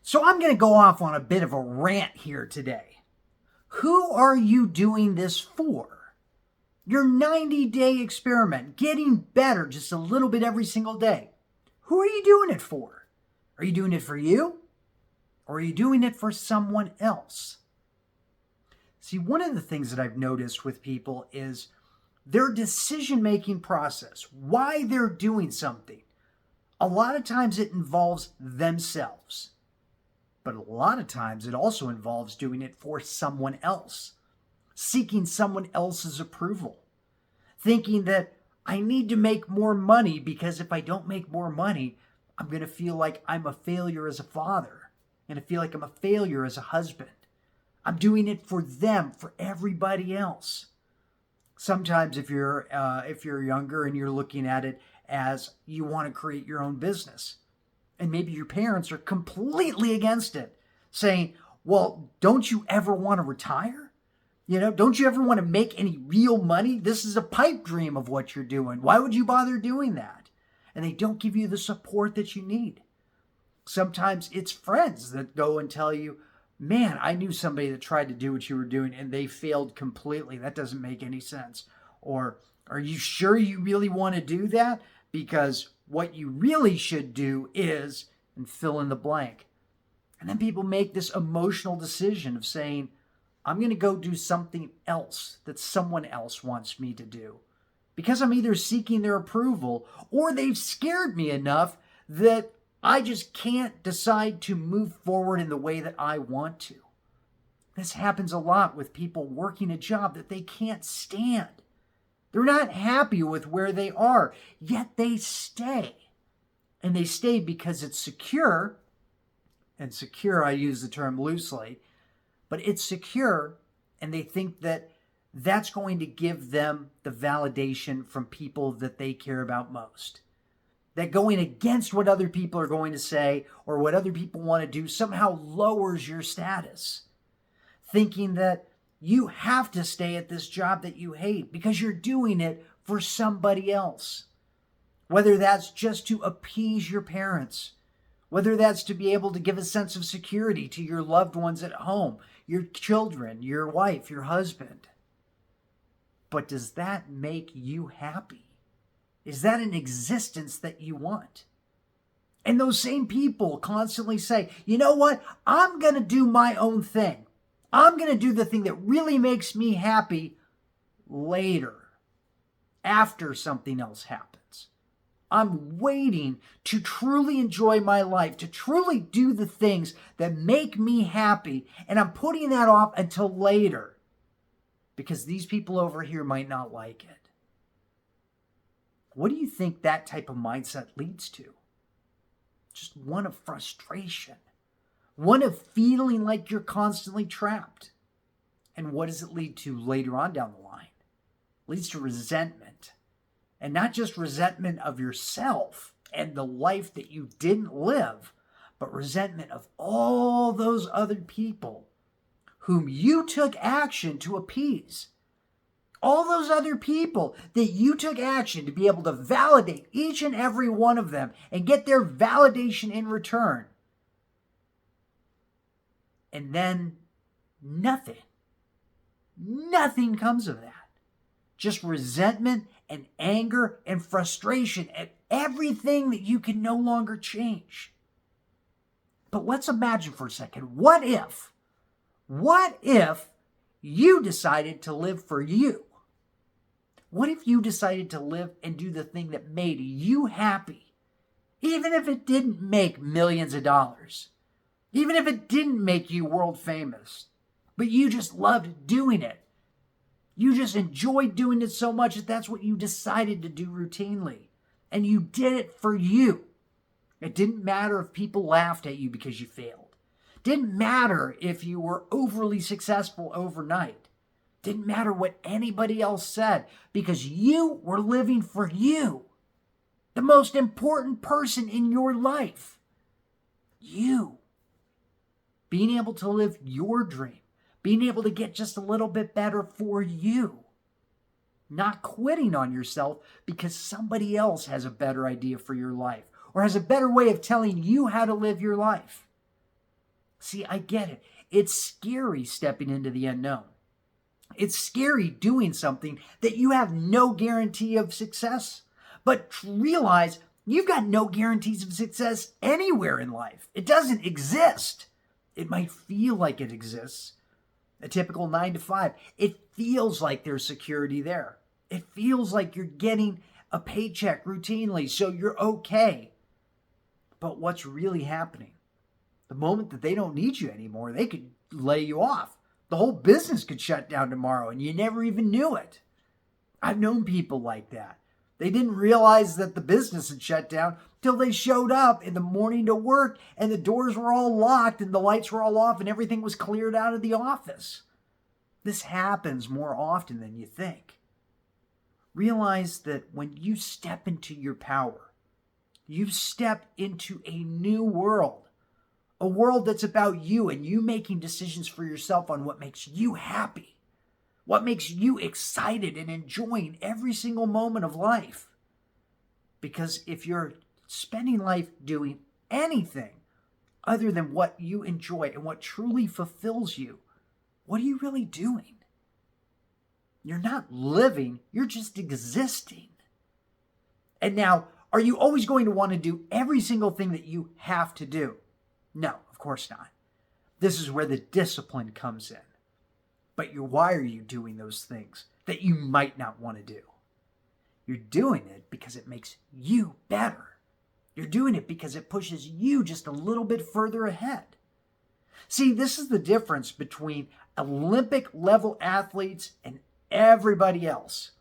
So I'm going to go off on a bit of a rant here today. Who are you doing this for? Your 90-day experiment, getting better just a little bit every single day. Who are you doing it for? Are you doing it for you? Or are you doing it for someone else? See, one of the things that I've noticed with people is their decision-making process, why they're doing something. A lot of times it involves themselves. But a lot of times it also involves doing it for someone else, seeking someone else's approval, thinking that I need to make more money because if I don't make more money, I'm going to feel like I'm a failure as a father. I'm going to feel like I'm a failure as a husband. I'm doing it for them, for everybody else. Sometimes if you're younger and you're looking at it as you want to create your own business, and maybe your parents are completely against it, saying, well, don't you ever want to retire? Don't you ever want to make any real money? This is a pipe dream of what you're doing. Why would you bother doing that? And they don't give you the support that you need. Sometimes it's friends that go and tell you, man, I knew somebody that tried to do what you were doing and they failed completely. That doesn't make any sense. Or, are you sure you really want to do that? Because what you really should do is, and fill in the blank. And then people make this emotional decision of saying, I'm going to go do something else that someone else wants me to do. Because I'm either seeking their approval or they've scared me enough that I just can't decide to move forward in the way that I want to. This happens a lot with people working a job that they can't stand. They're not happy with where they are, yet they stay. And they stay because it's secure, and secure, I use the term loosely, but it's secure, and they think that that's going to give them the validation from people that they care about most. That going against what other people are going to say or what other people want to do somehow lowers your status. Thinking that you have to stay at this job that you hate because you're doing it for somebody else. Whether that's just to appease your parents, whether that's to be able to give a sense of security to your loved ones at home, your children, your wife, your husband. But does that make you happy? Is that an existence that you want? And those same people constantly say, you know what? I'm going to do my own thing. I'm going to do the thing that really makes me happy later, after something else happens. I'm waiting to truly enjoy my life, to truly do the things that make me happy, and I'm putting that off until later because these people over here might not like it. What do you think that type of mindset leads to? Just one of frustration. One of feeling like you're constantly trapped. And what does it lead to later on down the line? It leads to resentment. And not just resentment of yourself and the life that you didn't live, but resentment of all those other people whom you took action to appease. All those other people that you took action to be able to validate each and every one of them and get their validation in return. And then nothing comes of that. Just resentment and anger and frustration at everything that you can no longer change. But let's imagine for a second, what if you decided to live for you? What if you decided to live and do the thing that made you happy? Even if it didn't make millions of dollars. Even if it didn't make you world famous. But you just loved doing it. You just enjoyed doing it so much that that's what you decided to do routinely. And you did it for you. It didn't matter if people laughed at you because you failed. It didn't matter if you were overly successful overnight. It didn't matter what anybody else said because you were living for you. The most important person in your life. You. Being able to live your dream. Being able to get just a little bit better for you. Not quitting on yourself because somebody else has a better idea for your life or has a better way of telling you how to live your life. See, I get it. It's scary stepping into the unknown. It's scary doing something that you have no guarantee of success. But realize you've got no guarantees of success anywhere in life. It doesn't exist. It might feel like it exists. A typical 9 to 5. It feels like there's security there. It feels like you're getting a paycheck routinely, so you're okay. But what's really happening? The moment that they don't need you anymore, they could lay you off. The whole business could shut down tomorrow and you never even knew it. I've known people like that. They didn't realize that the business had shut down till they showed up in the morning to work and the doors were all locked and the lights were all off and everything was cleared out of the office. This happens more often than you think. Realize that when you step into your power, you step into a new world. A world that's about you and you making decisions for yourself on what makes you happy. What makes you excited and enjoying every single moment of life. Because if you're spending life doing anything other than what you enjoy and what truly fulfills you, what are you really doing? You're not living, you're just existing. And now, are you always going to want to do every single thing that you have to do? No, of course not. This is where the discipline comes in. But why are you doing those things that you might not want to do? You're doing it because it makes you better. You're doing it because it pushes you just a little bit further ahead. See, this is the difference between Olympic level athletes and everybody else.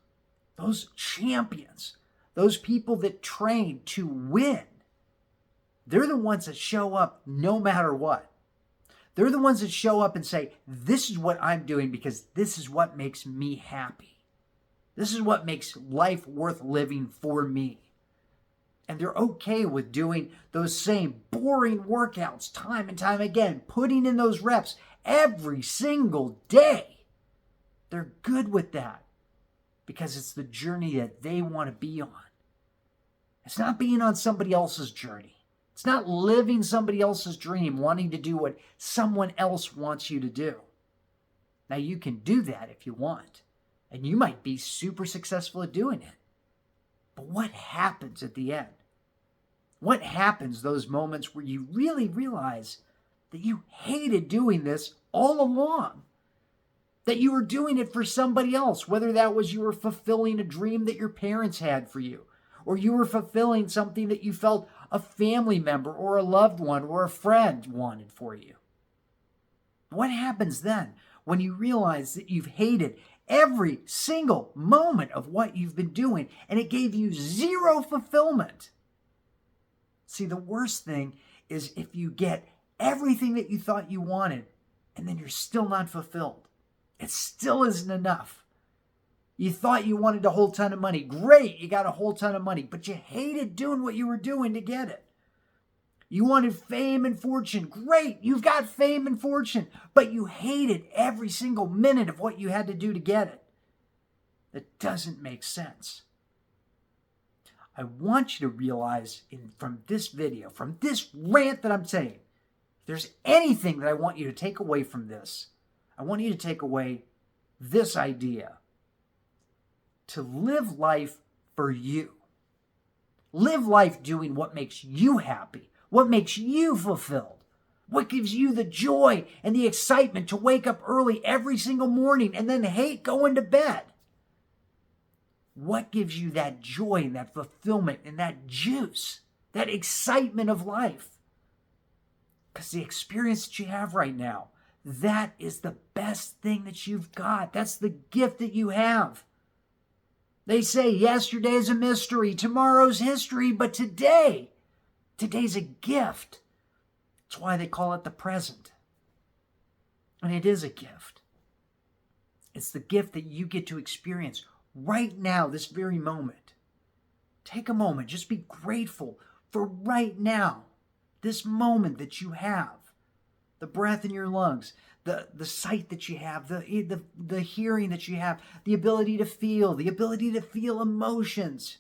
Those champions, those people that train to win, they're the ones that show up no matter what. They're the ones that show up and say, this is what I'm doing because this is what makes me happy. This is what makes life worth living for me. And they're okay with doing those same boring workouts time and time again, putting in those reps every single day. They're good with that because it's the journey that they want to be on. It's not being on somebody else's journey. It's not living somebody else's dream, wanting to do what someone else wants you to do. Now, you can do that if you want, and you might be super successful at doing it. But what happens at the end? What happens those moments where you really realize that you hated doing this all along? That you were doing it for somebody else, whether that was you were fulfilling a dream that your parents had for you, or you were fulfilling something that you felt a family member or a loved one or a friend wanted for you. What happens then when you realize that you've hated every single moment of what you've been doing and it gave you zero fulfillment? See, the worst thing is if you get everything that you thought you wanted and then you're still not fulfilled. It still isn't enough. You thought you wanted a whole ton of money. Great, you got a whole ton of money, but you hated doing what you were doing to get it. You wanted fame and fortune. Great, you've got fame and fortune, but you hated every single minute of what you had to do to get it. That doesn't make sense. I want you to realize from this video, from this rant that I'm saying, if there's anything that I want you to take away from this, I want you to take away this idea. To live life for you. Live life doing what makes you happy, what makes you fulfilled, what gives you the joy and the excitement to wake up early every single morning and then hate going to bed. What gives you that joy and that fulfillment and that juice, that excitement of life? Because the experience that you have right now, that is the best thing that you've got. That's the gift that you have. They say yesterday's a mystery, tomorrow's history, but today's a gift. That's why they call it the present. And it is a gift. It's the gift that you get to experience right now, this very moment. Take a moment, just be grateful for right now, this moment that you have. The breath in your lungs, the sight that you have, the hearing that you have, the ability to feel emotions.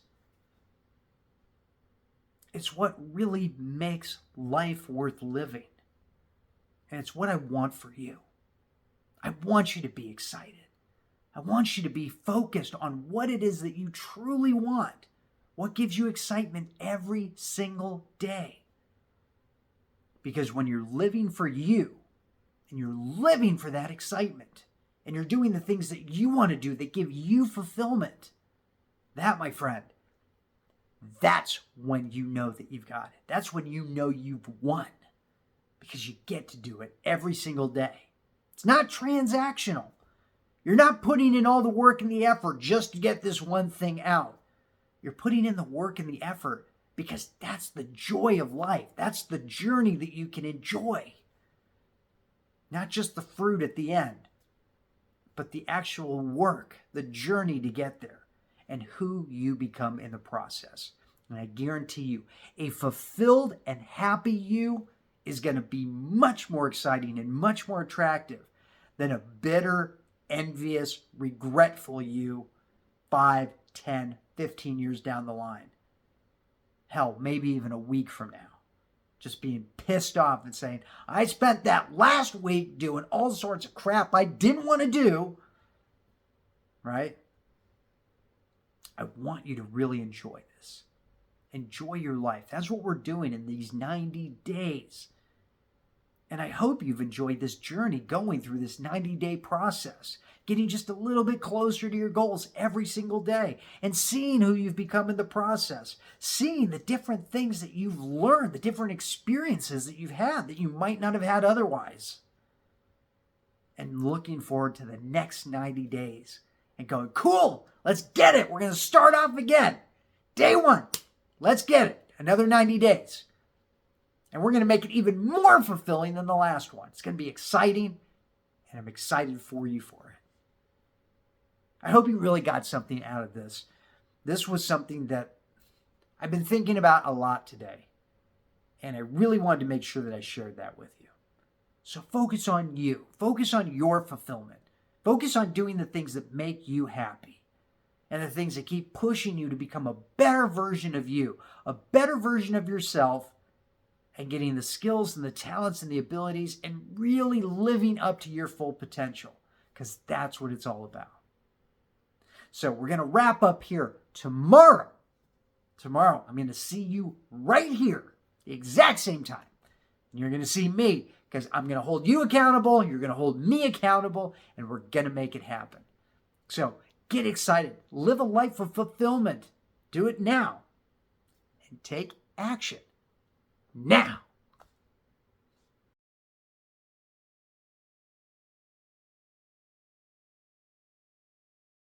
It's what really makes life worth living. And it's what I want for you. I want you to be excited. I want you to be focused on what it is that you truly want. What gives you excitement every single day? Because when you're living for you, and you're living for that excitement, and you're doing the things that you want to do that give you fulfillment, that, my friend, that's when you know that you've got it. That's when you know you've won, because you get to do it every single day. It's not transactional. You're not putting in all the work and the effort just to get this one thing out. You're putting in the work and the effort because that's the joy of life. That's the journey that you can enjoy. Not just the fruit at the end, but the actual work, the journey to get there, and who you become in the process. And I guarantee you, a fulfilled and happy you is going to be much more exciting and much more attractive than a bitter, envious, regretful you 5, 10, 15 years down the line. Hell, maybe even a week from now. Just being pissed off and saying, I spent that last week doing all sorts of crap I didn't want to do. Right? I want you to really enjoy this. Enjoy your life. That's what we're doing in these 90 days. And I hope you've enjoyed this journey going through this 90-day process, getting just a little bit closer to your goals every single day and seeing who you've become in the process, seeing the different things that you've learned, the different experiences that you've had that you might not have had otherwise, and looking forward to the next 90 days and going, cool, let's get it. We're going to start off again. Day 1, let's get it. Another 90 days. And we're going to make it even more fulfilling than the last one. It's going to be exciting, and I'm excited for you for it. I hope you really got something out of this. This was something that I've been thinking about a lot today, and I really wanted to make sure that I shared that with you. So focus on you. Focus on your fulfillment. Focus on doing the things that make you happy and the things that keep pushing you to become a better version of you, a better version of yourself, and getting the skills and the talents and the abilities and really living up to your full potential, because that's what it's all about. So we're going to wrap up here tomorrow. Tomorrow, I'm going to see you right here, the exact same time. And you're going to see me, because I'm going to hold you accountable, you're going to hold me accountable, and we're going to make it happen. So get excited. Live a life of fulfillment. Do it now. And take action. Now.